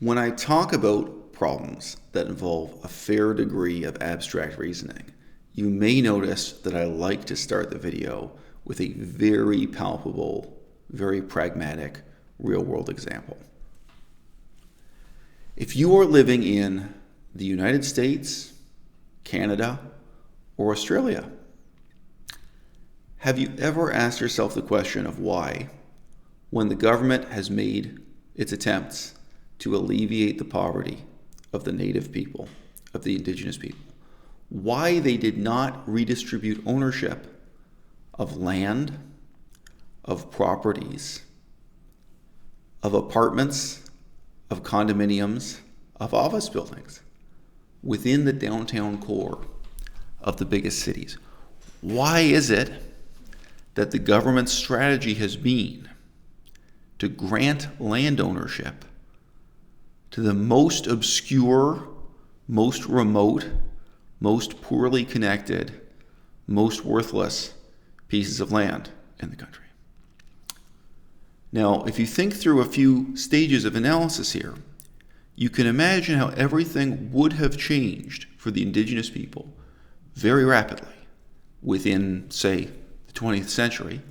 When I talk about problems that involve a fair degree of abstract reasoning, you may notice that I like to start the video with a very palpable, very pragmatic, real-world example. If you are living in the United States, Canada, or Australia, have you ever asked yourself the question of why, when the government has made its attempts to alleviate the poverty of the native people, of the indigenous people, why they did not redistribute ownership of land, of properties, of apartments, of condominiums, of office buildings within the downtown core of the biggest cities? Why is it that the government's strategy has been to grant land ownership to the most obscure, most remote, most poorly connected, most worthless pieces of land in the country? Now, if you think through a few stages of analysis here, you can imagine how everything would have changed for the indigenous people very rapidly within, say, the 20th century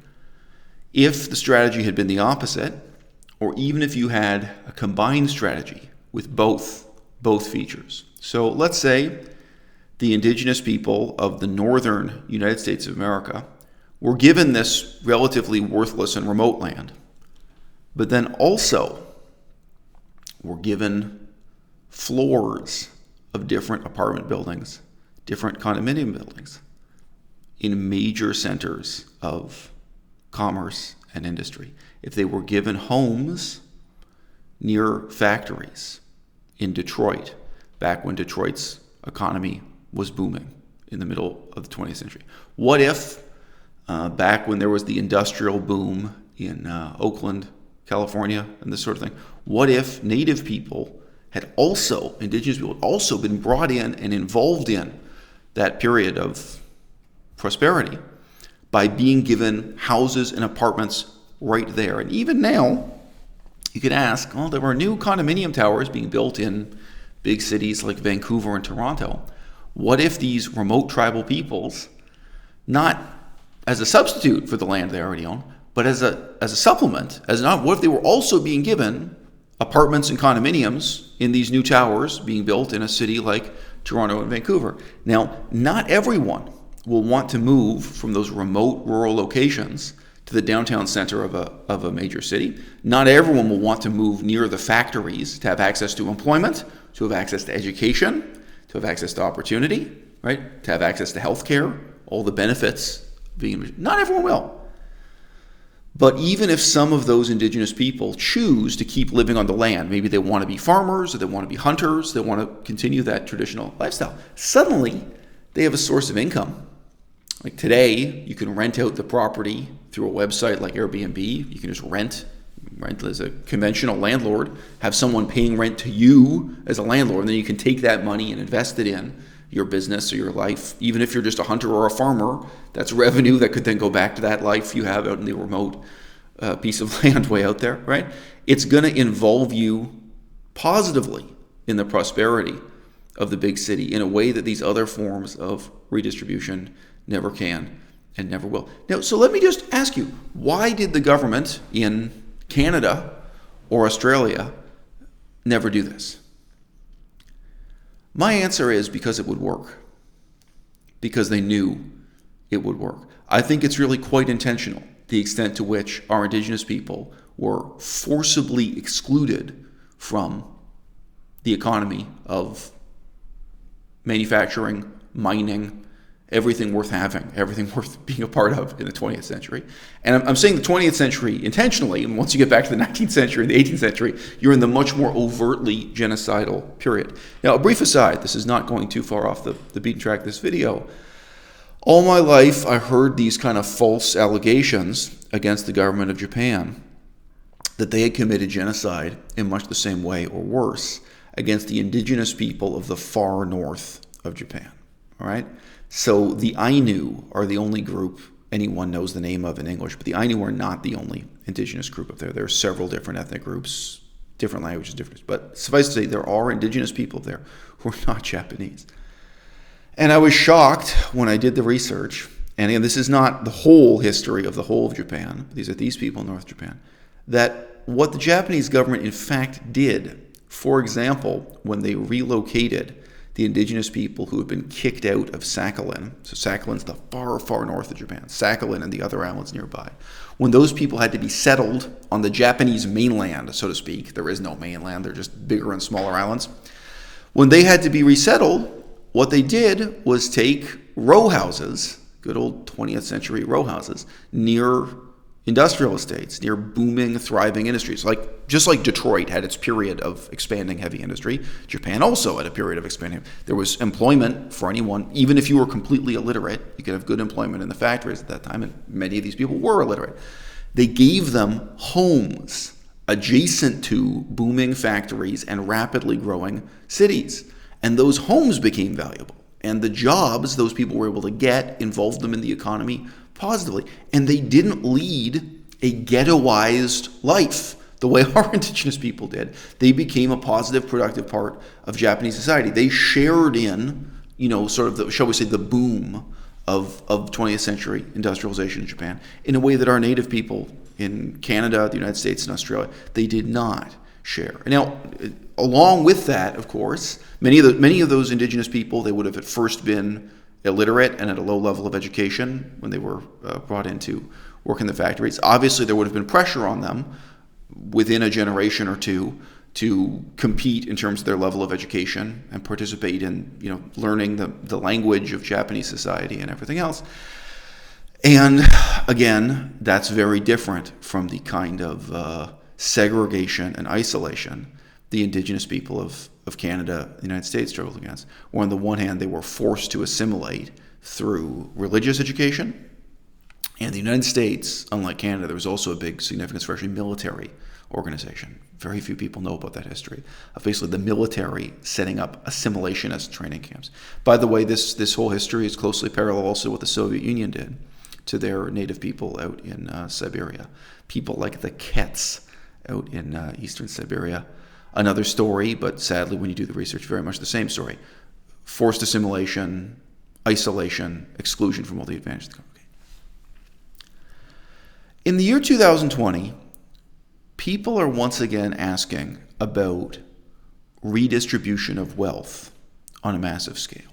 if the strategy had been the opposite, or even if you had a combined strategy with both features. So let's say the indigenous people of the northern United States of America were given this relatively worthless and remote land, but then also were given floors of different apartment buildings, different condominium buildings in major centers of commerce and industry. If they were given homes near factories in Detroit, back when Detroit's economy was booming in the middle of the 20th century. What if, back when there was the industrial boom in Oakland, California, and this sort of thing, what if native people had also, indigenous people had also been brought in and involved in that period of prosperity by being given houses and apartments right there? And even now, you could ask, well, there were new condominium towers being built in big cities like Vancouver and Toronto. What if these remote tribal peoples, not as a substitute for the land they already own, but as a supplement, what if they were also being given apartments and condominiums in these new towers being built in a city like Toronto and Vancouver? Now, not everyone will want to move from those remote rural locations to the downtown center of a major city. Not everyone will want to move near the factories to have access to employment, to have access to education, to have access to opportunity, right? To have access to healthcare, all the benefits being. Not everyone will. But even if some of those indigenous people choose to keep living on the land, maybe they want to be farmers or they want to be hunters, they want to continue that traditional lifestyle, suddenly they have a source of income. Like today, you can rent out the property through a website like Airbnb. You can just rent as a conventional landlord, have someone paying rent to you as a landlord, and then you can take that money and invest it in your business or your life. Even if you're just a hunter or a farmer, that's revenue that could then go back to that life you have out in the remote piece of land way out there, right? It's going to involve you positively in the prosperity of the big city in a way that these other forms of redistribution never can and never will. Now, so let me just ask you, why did the government in Canada or Australia never do this? My answer is because it would work. Because they knew it would work. I think it's really quite intentional, the extent to which our indigenous people were forcibly excluded from the economy of manufacturing, mining, everything worth having, everything worth being a part of in the 20th century. And I'm saying the 20th century intentionally, and once you get back to the 19th century and the 18th century, you're in the much more overtly genocidal period. Now, a brief aside, this is not going too far off the beaten track of this video. All my life, I heard these kind of false allegations against the government of Japan that they had committed genocide in much the same way or worse against the indigenous people of the far north of Japan, all right? So the Ainu are the only group anyone knows the name of in English, but the Ainu are not the only indigenous group up there. There are several different ethnic groups, different languages, different. But suffice to say, there are indigenous people there who are not Japanese. And I was shocked when I did the research, and again, this is not the whole history of the whole of Japan, these are these people in North Japan, that what the Japanese government in fact did, for example, when they relocated the indigenous people who had been kicked out of Sakhalin, so Sakhalin's the far, far north of Japan, Sakhalin and the other islands nearby, when those people had to be settled on the Japanese mainland, so to speak, there is no mainland, they're just bigger and smaller islands, when they had to be resettled, what they did was take row houses, good old 20th century row houses, near industrial estates, near booming, thriving industries. Just like Detroit had its period of expanding heavy industry, Japan also had a period of expanding. There was employment for anyone, even if you were completely illiterate, you could have good employment in the factories at that time, and many of these people were illiterate. They gave them homes adjacent to booming factories and rapidly growing cities. And those homes became valuable. And the jobs those people were able to get involved them in the economy positively. And they didn't lead a ghettoized life the way our indigenous people did. They became a positive, productive part of Japanese society. They shared in, sort of the, shall we say, the boom of 20th century industrialization in Japan in a way that our native people in Canada, the United States, and Australia, they did not share. Now, along with that, of course, many of those indigenous people, they would have at first been illiterate and at a low level of education when they were brought in to work in the factories. Obviously, there would have been pressure on them within a generation or two to compete in terms of their level of education and participate in, learning the language of Japanese society and everything else. And again, that's very different from the kind of segregation and isolation the indigenous people of Canada, the United States struggled against, where on the one hand they were forced to assimilate through religious education, and the United States, unlike Canada, there was also a big significance for actually military organization. Very few people know about that history of basically the military setting up assimilationist training camps. By the way, this whole history is closely parallel also what the Soviet Union did to their native people out in Siberia. People like the Kets out in eastern Siberia. Another story, but sadly when you do the research, very much the same story. Forced assimilation, isolation, exclusion from all the advantages of the country. In the year 2020, people are once again asking about redistribution of wealth on a massive scale.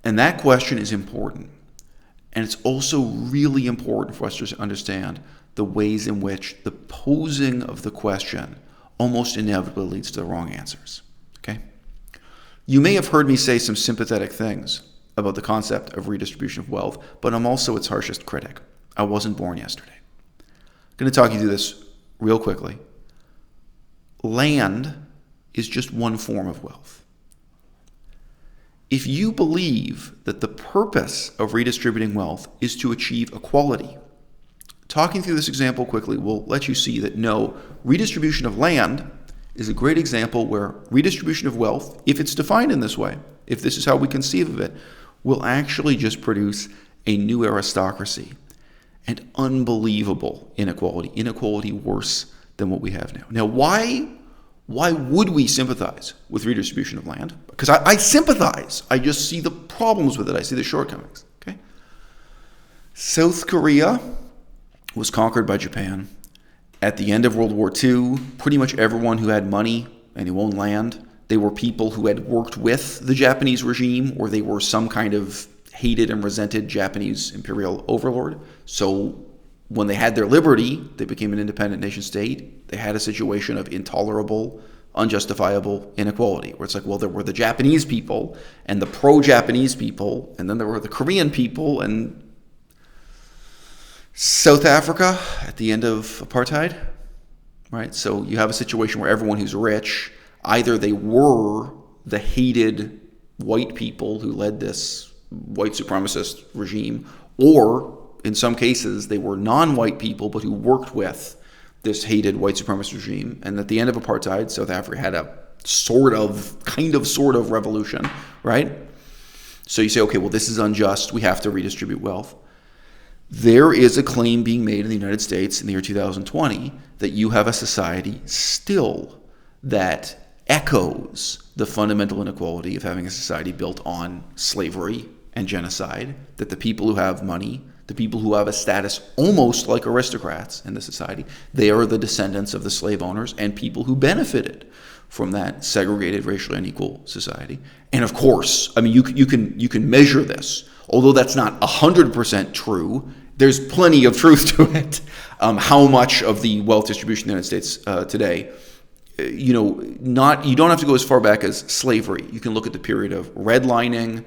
And that question is important. And it's also really important for us to understand the ways in which the posing of the question almost inevitably leads to the wrong answers. Okay? You may have heard me say some sympathetic things about the concept of redistribution of wealth, but I'm also its harshest critic. I wasn't born yesterday. I'm going to talk you through this real quickly. Land is just one form of wealth. If you believe that the purpose of redistributing wealth is to achieve equality, talking through this example quickly will let you see that no, redistribution of land is a great example where redistribution of wealth, if it's defined in this way, if this is how we conceive of it, will actually just produce a new aristocracy and unbelievable inequality worse than what we have now. Now, why would we sympathize with redistribution of land? Because I sympathize. I just see the problems with it. I see the shortcomings. Okay. South Korea was conquered by Japan. At the end of World War II, pretty much everyone who had money and who owned land, they were people who had worked with the Japanese regime, or they were some kind of hated and resented Japanese imperial overlord. So when they had their liberty, they became an independent nation state. They had a situation of intolerable, unjustifiable inequality, where it's like, well, there were the Japanese people and the pro-Japanese people, and then there were the Korean people, and South Africa at the end of apartheid, right? So you have a situation where everyone who's rich, either they were the hated white people who led this white supremacist regime, or in some cases they were non-white people but who worked with this hated white supremacist regime. And at the end of apartheid, South Africa had a sort of revolution, right? So you say, okay, well, this is unjust. We have to redistribute wealth. there is a claim being made in the United States in the year 2020 that you have a society still that echoes the fundamental inequality of having a society built on slavery and genocide, that the people who have money, the people who have a status almost like aristocrats in the society, they are the descendants of the slave owners and people who benefited from that segregated, racially unequal society. And of course, I mean, you can measure this. Although that's not 100% true, there's plenty of truth to it. How much of the wealth distribution in the United States today, you don't have to go as far back as slavery. You can look at the period of redlining,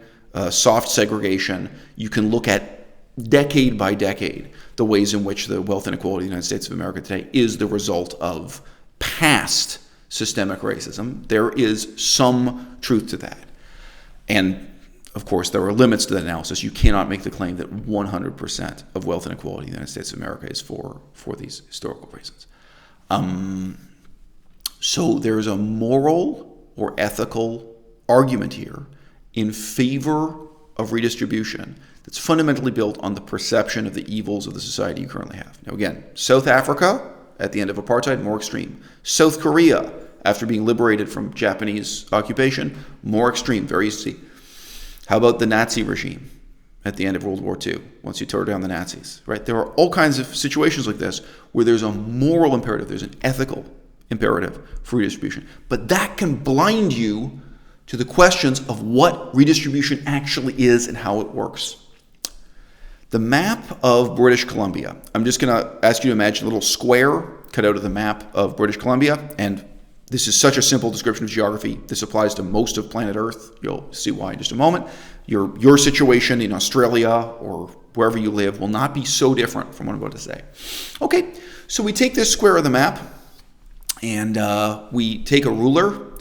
soft segregation. You can look at decade by decade the ways in which the wealth inequality in the United States of America today is the result of past systemic racism. There is some truth to that. And of course, there are limits to that analysis. You cannot make the claim that 100% of wealth inequality in the United States of America is for these historical reasons. So there's a moral or ethical argument here in favor of redistribution that's fundamentally built on the perception of the evils of the society you currently have. Now again, South Africa, at the end of apartheid, more extreme. South Korea, after being liberated from Japanese occupation, more extreme, very easy. How about the Nazi regime at the end of World War II, once you tore down the Nazis, right? There are all kinds of situations like this where there's a moral imperative, there's an ethical imperative for redistribution. But that can blind you to the questions of what redistribution actually is and how it works. The map of British Columbia, I'm just going to ask you to imagine a little square cut out of the map of British Columbia, and this is such a simple description of geography. This applies to most of planet Earth. You'll see why in just a moment. Your situation in Australia or wherever you live will not be so different from what I'm about to say. Okay, so we take this square of the map, and we take a ruler,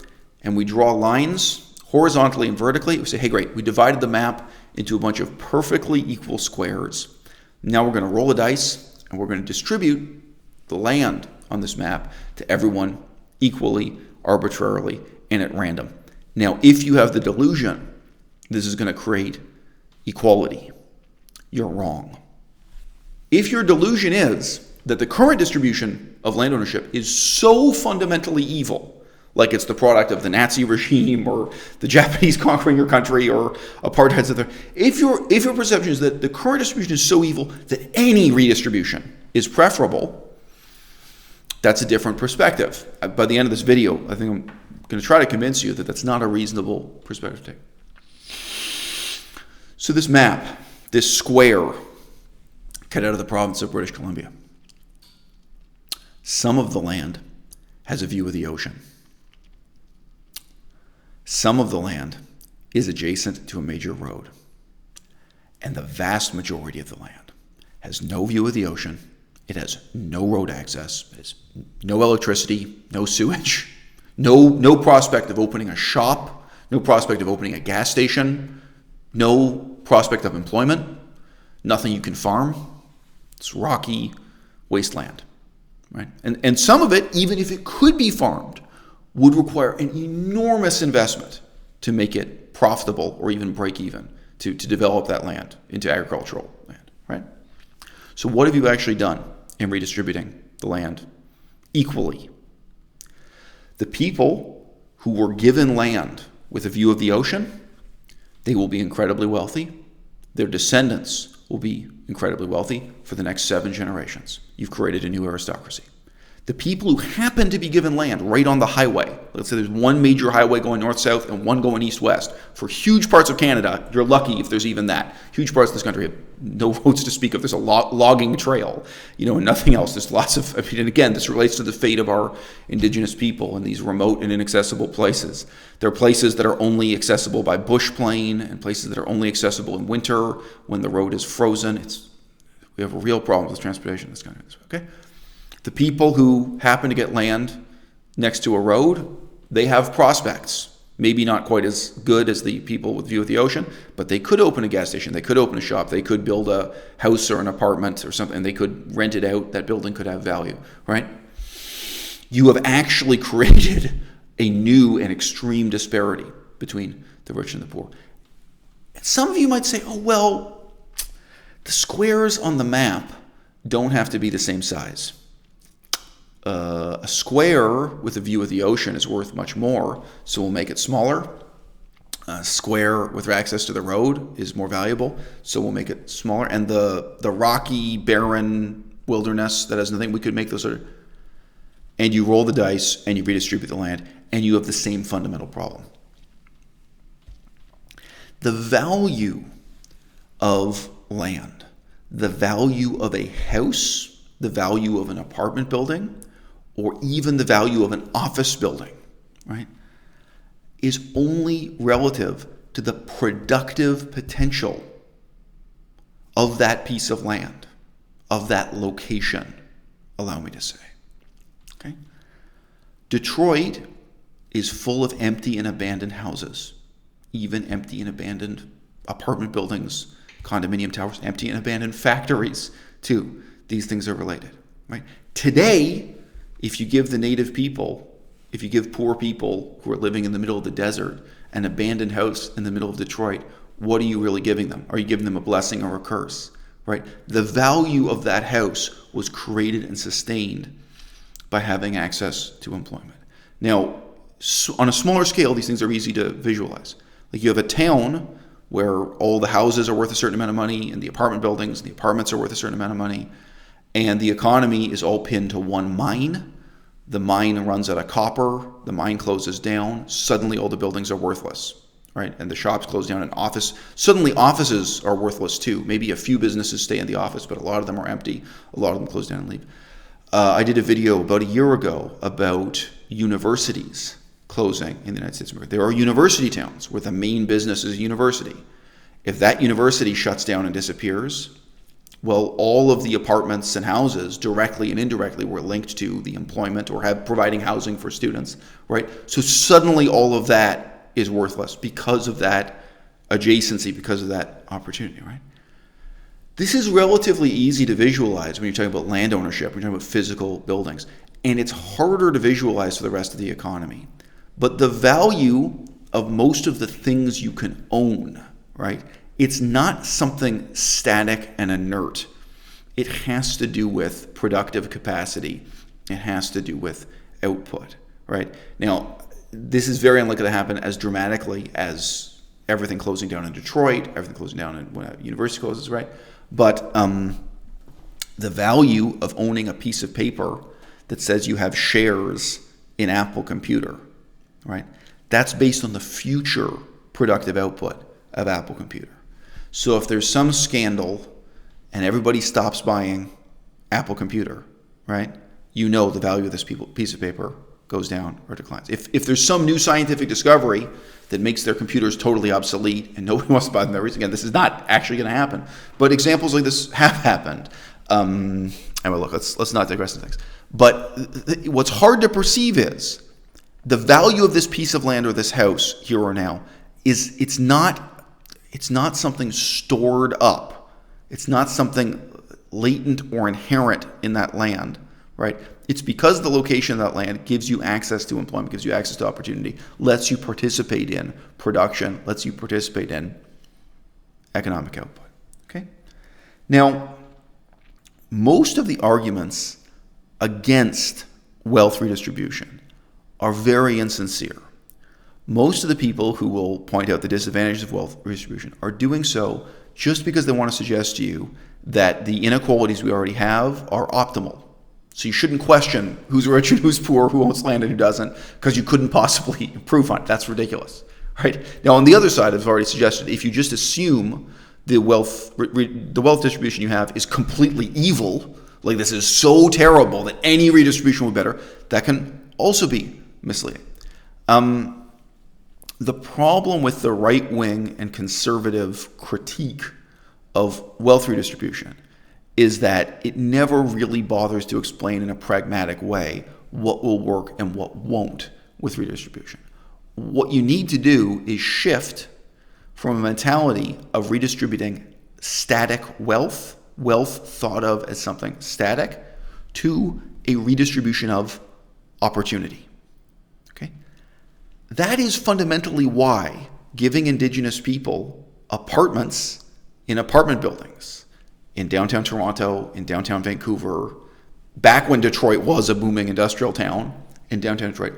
and we draw lines horizontally and vertically. We say, hey, great, we divided the map into a bunch of perfectly equal squares. Now we're going to roll a dice, and we're going to distribute the land on this map to everyone equally, arbitrarily, and at random. Now, if you have the delusion this is going to create equality, you're wrong. If your delusion is that the current distribution of land ownership is so fundamentally evil, like it's the product of the Nazi regime or the Japanese conquering your country or apartheid, if your perception is that the current distribution is so evil that any redistribution is preferable, that's a different perspective. By the end of this video, I think I'm going to try to convince you that that's not a reasonable perspective to take. So this map, this square cut out of the province of British Columbia, some of the land has a view of the ocean. Some of the land is adjacent to a major road. And the vast majority of the land has no view of the ocean. It has no road access. It has no electricity, no sewage, no prospect of opening a shop, no prospect of opening a gas station, no prospect of employment, nothing you can farm. It's rocky wasteland, right? And some of it, even if it could be farmed, would require an enormous investment to make it profitable or even break even to develop that land into agricultural land, right? So what have you actually done in redistributing the land equally? The people who were given land with a view of the ocean, they will be incredibly wealthy. Their descendants will be incredibly wealthy for the next 7 generations. You've created a new aristocracy. The people who happen to be given land right on the highway, let's say there's one major highway going north-south and one going east-west. For huge parts of Canada, you're lucky if there's even that. Huge parts of this country have no roads to speak of. There's a logging trail, and nothing else. There's lots of, and again, this relates to the fate of our Indigenous people in these remote and inaccessible places. There are places that are only accessible by bush plane and places that are only accessible in winter when the road is frozen. We have a real problem with transportation in this country, okay? The people who happen to get land next to a road, they have prospects. Maybe not quite as good as the people with view of the ocean, but they could open a gas station, they could open a shop, they could build a house or an apartment or something, and they could rent it out. That building could have value, right? You have actually created a new and extreme disparity between the rich and the poor. And some of you might say, oh, well, The squares on the map don't have to be the same size. A square with a view of the ocean is worth much more, so we'll make it smaller. A square with access to the road is more valuable, so we'll make it smaller. And the rocky, barren wilderness that has nothing, we could make those sort of... And you roll the dice and you redistribute the land, and you have the same fundamental problem. The value of land, the value of a house, the value of an apartment building, or even the value of an office building, right, is only relative to the productive potential of that piece of land, of that location, allow me to say. Okay? Detroit is full of empty and abandoned houses, even empty and abandoned apartment buildings, condominium towers, empty and abandoned factories, too. These things are related, right? Today, if you give the native people, if you give poor people who are living in the middle of the desert an abandoned house in the middle of Detroit, what are you really giving them? Are you giving them a blessing or a curse, right? The value of that house was created and sustained by having access to employment. Now, on a smaller scale, these things are easy to visualize. Like you have a town where all the houses are worth a certain amount of money, and the apartment buildings and the apartments are worth a certain amount of money, and the economy is all pinned to one mine. The mine runs out of copper, the mine closes down, suddenly all the buildings are worthless, right? And the shops close down, and suddenly offices are worthless too. Maybe a few businesses stay in the office, but a lot of them are empty. A lot of them close down and leave. I did a video about a year ago about universities closing in the United States of America. There are university towns where the main business is a university. If that university shuts down and disappears, well, all of the apartments and houses, directly and indirectly, were linked to the employment or providing housing for students, right? So suddenly all of that is worthless because of that adjacency, because of that opportunity, right? This is relatively easy to visualize when you're talking about land ownership, when you're talking about physical buildings, and it's harder to visualize for the rest of the economy. But the value of most of the things you can own, right? It's not something static and inert. It has to do with productive capacity. It has to do with output, right? Now, this is very unlikely to happen as dramatically as everything closing down in Detroit, everything closing down when a university closes, right? But the value of owning a piece of paper that says you have shares in Apple Computer, right? That's based on the future productive output of Apple Computer. So if there's some scandal and everybody stops buying Apple Computer, right, you know the value of this piece of paper goes down or declines. If there's some new scientific discovery that makes their computers totally obsolete and nobody wants to buy them, again, this is not actually going to happen. But examples like this have happened. And well, look, let's not digress into things. But what's hard to perceive is the value of this piece of land or this house here or now is it's not something stored up. It's not something latent or inherent in that land, right? It's because the location of that land gives you access to employment, gives you access to opportunity, lets you participate in production, lets you participate in economic output, okay? Now, most of the arguments against wealth redistribution are very insincere. Most of the people who will point out the disadvantages of wealth redistribution are doing so just because they want to suggest to you that the inequalities we already have are optimal. So you shouldn't question who's rich and who's poor, who owns land and who doesn't, because you couldn't possibly improve on it. That's ridiculous, right? Now, on the other side, I've already suggested, if you just assume the wealth distribution you have is completely evil, like this is so terrible that any redistribution will be better, that can also be misleading. The problem with the right-wing and conservative critique of wealth redistribution is that it never really bothers to explain in a pragmatic way what will work and what won't with redistribution. What you need to do is shift from a mentality of redistributing static wealth thought of as something static, to a redistribution of opportunity. Okay? That is fundamentally why giving Indigenous people apartments in apartment buildings in downtown Toronto, in downtown Vancouver, back when Detroit was a booming industrial town, in downtown Detroit,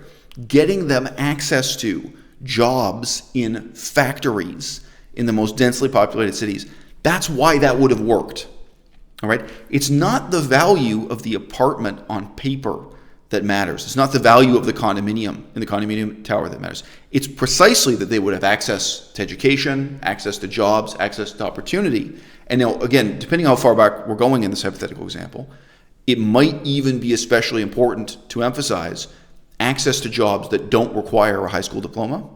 getting them access to jobs in factories in the most densely populated cities. That's why that would have worked. All right? It's not the value of the apartment on paper that matters. It's not the value of the condominium in the condominium tower that matters. It's precisely that they would have access to education, access to jobs, access to opportunity. And now, again, depending how far back we're going in this hypothetical example, it might even be especially important to emphasize access to jobs that don't require a high school diploma,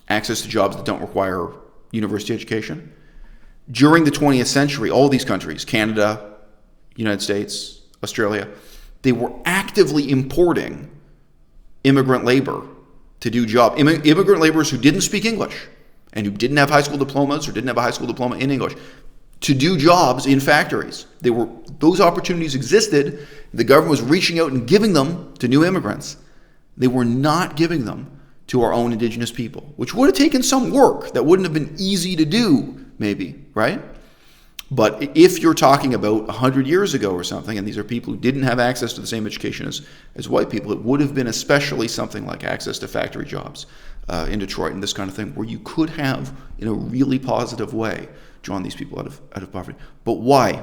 access to jobs that don't require university education. During the 20th century, all these countries, Canada, United States, Australia, they were actively importing immigrant labor to do jobs. Immigrant laborers who didn't speak English and who didn't have high school diplomas or didn't have a high school diploma in English to do jobs in factories. Those opportunities existed. The government was reaching out and giving them to new immigrants. They were not giving them to our own Indigenous people, which would have taken some work. That wouldn't have been easy to do, maybe, right? But if you're talking about 100 years ago or something, and these are people who didn't have access to the same education as white people, it would have been especially something like access to factory jobs in Detroit and this kind of thing, where you could have, in a really positive way, drawn these people out of poverty. But why?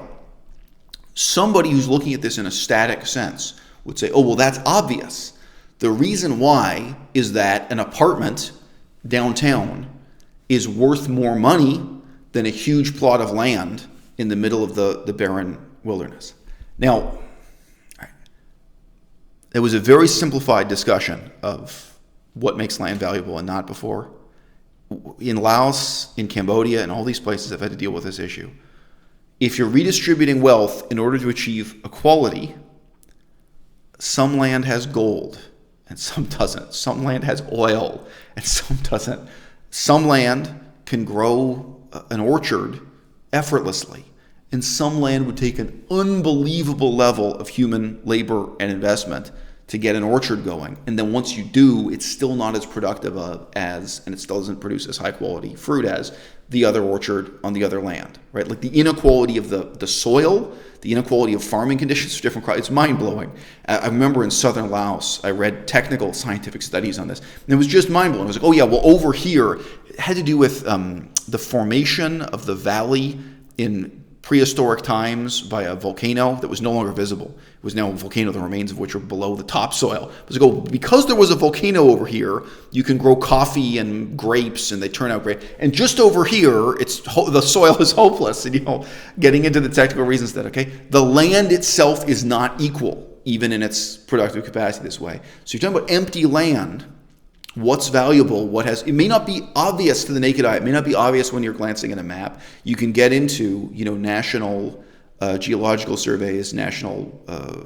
Somebody who's looking at this in a static sense would say, oh, well, that's obvious. The reason why is that an apartment downtown is worth more money than a huge plot of land in the middle of the barren wilderness. Now, there was a very simplified discussion of what makes land valuable and not before. In Laos, in Cambodia, and all these places have had to deal with this issue. If you're redistributing wealth in order to achieve equality, some land has gold and some doesn't. Some land has oil and some doesn't. Some land can grow an orchard effortlessly, and some land would take an unbelievable level of human labor and investment to get an orchard going. And then once you do, it's still not as productive and it still doesn't produce as high quality fruit as the other orchard on the other land, right? Like the inequality of the soil, the inequality of farming conditions for different crops, it's mind-blowing. I remember in southern Laos, I read technical scientific studies on this, and it was just mind-blowing. It was like, oh yeah, well over here, it had to do with the formation of the valley in prehistoric times by a volcano that was no longer visible. It was now a volcano, the remains of which are below the topsoil. It was like, oh, because there was a volcano over here, you can grow coffee and grapes, and they turn out great. And just over here, the soil is hopeless. And getting into the technical reasons that the land itself is not equal, even in its productive capacity this way. So you're talking about empty land. What's valuable, it may not be obvious to the naked eye. It may not be obvious when you're glancing at a map. You can get into, national geological surveys, national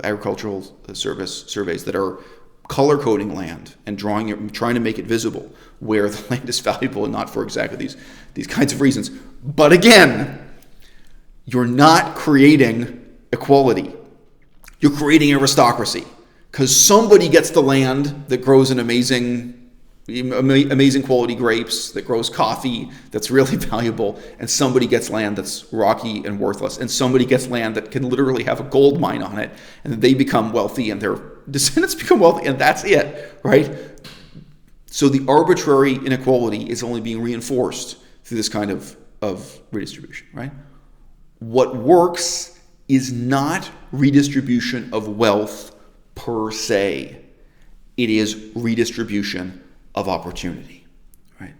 agricultural service surveys that are color coding land and trying to make it visible where the land is valuable and not for exactly these kinds of reasons. But again, you're not creating equality. You're creating aristocracy because somebody gets the land that grows an amazing quality grapes, that grows coffee that's really valuable, and somebody gets land that's rocky and worthless, and somebody gets land that can literally have a gold mine on it, and they become wealthy and their descendants become wealthy, and that's it, right? So the arbitrary inequality is only being reinforced through this kind of redistribution, right? What works is not redistribution of wealth per se. It is redistribution of opportunity, right?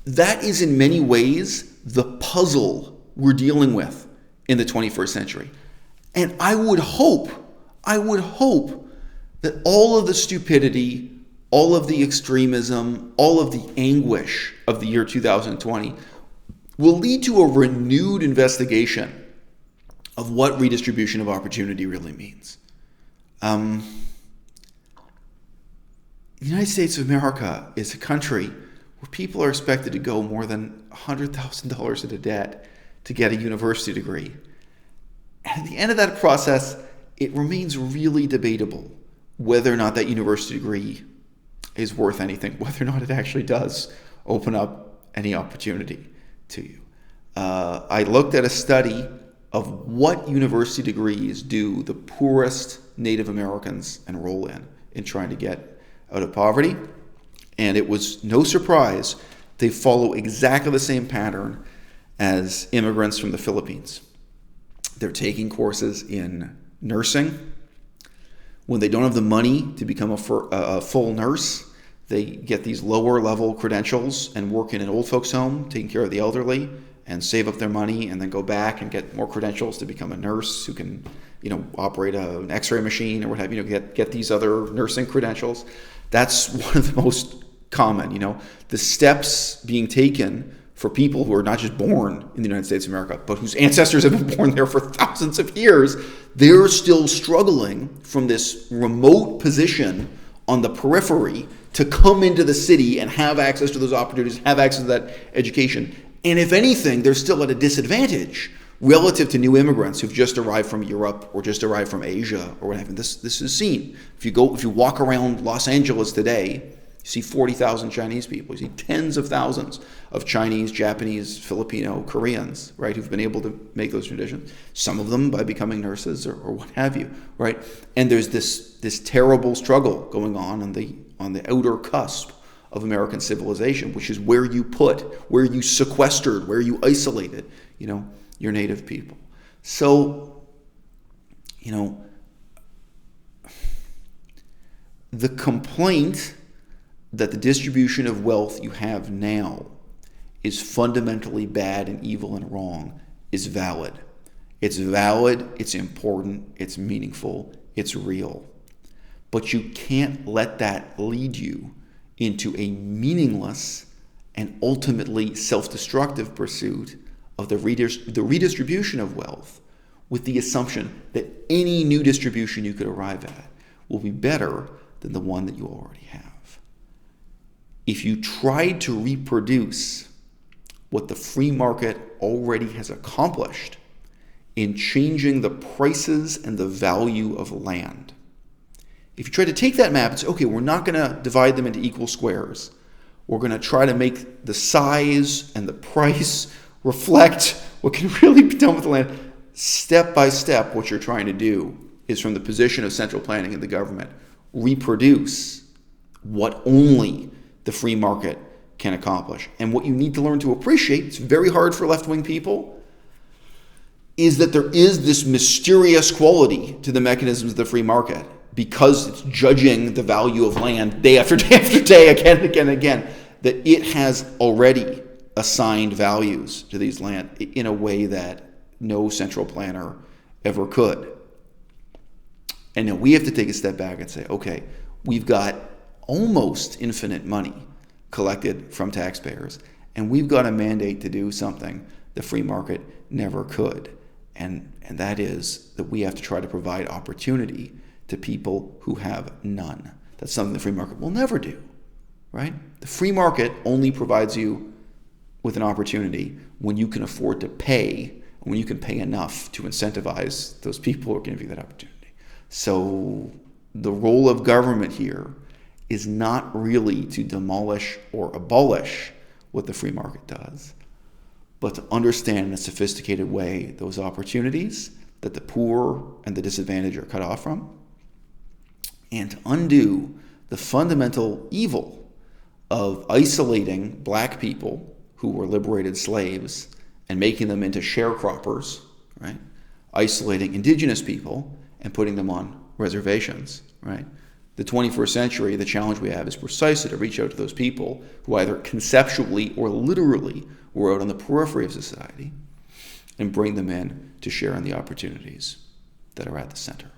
That is in many ways the puzzle we're dealing with in the 21st century. And I would hope that all of the stupidity, all of the extremism, all of the anguish of the year 2020 will lead to a renewed investigation of what redistribution of opportunity really means. The United States of America is a country where people are expected to go more than $100,000 into debt to get a university degree. And at the end of that process, it remains really debatable whether or not that university degree is worth anything, whether or not it actually does open up any opportunity to you. I looked at a study of what university degrees do the poorest Native Americans enroll in trying to get out of poverty. And it was no surprise they follow exactly the same pattern as immigrants from the Philippines. They're taking courses in nursing. When they don't have the money to become a full nurse, they get these lower level credentials and work in an old folks home, taking care of the elderly, and save up their money and then go back and get more credentials to become a nurse who can, operate an x-ray machine or what have you, get these other nursing credentials. That's one of the most common, the steps being taken for people who are not just born in the United States of America, but whose ancestors have been born there for thousands of years. They're still struggling from this remote position on the periphery to come into the city and have access to those opportunities, have access to that education. And if anything, they're still at a disadvantage relative to new immigrants who've just arrived from Europe or just arrived from Asia or what have you. This is seen. If you walk around Los Angeles today, you see 40,000 Chinese people. You see tens of thousands of Chinese, Japanese, Filipino, Koreans, right, who've been able to make those traditions. Some of them by becoming nurses or what have you, right? And there's this terrible struggle going on the outer cusp of American civilization, which is where you sequestered, where you isolated, your native people. So, the complaint that the distribution of wealth you have now is fundamentally bad and evil and wrong is valid. It's valid, it's important, it's meaningful, it's real. But you can't let that lead you into a meaningless and ultimately self-destructive pursuit of the redistribution of wealth with the assumption that any new distribution you could arrive at will be better than the one that you already have. If you tried to reproduce what the free market already has accomplished in changing the prices and the value of land, if you try to take that map and say, okay, we're not going to divide them into equal squares. We're going to try to make the size and the price reflect what can really be done with the land. Step by step, what you're trying to do is, from the position of central planning in the government, reproduce what only the free market can accomplish. And what you need to learn to appreciate, it's very hard for left-wing people, is that there is this mysterious quality to the mechanisms of the free market, because it's judging the value of land day after day after day, again and again and again, that it has already assigned values to these land in a way that no central planner ever could. And now we have to take a step back and say, okay, we've got almost infinite money collected from taxpayers, and we've got a mandate to do something the free market never could. And that is that we have to try to provide opportunity to people who have none. That's something the free market will never do, right? The free market only provides you with an opportunity when you can afford to pay, when you can pay enough to incentivize those people who are going to give you that opportunity. So the role of government here is not really to demolish or abolish what the free market does, but to understand in a sophisticated way those opportunities that the poor and the disadvantaged are cut off from, and to undo the fundamental evil of isolating black people who were liberated slaves and making them into sharecroppers, right? Isolating indigenous people and putting them on reservations, right? The 21st century, the challenge we have is precisely to reach out to those people who either conceptually or literally were out on the periphery of society and bring them in to share in the opportunities that are at the center.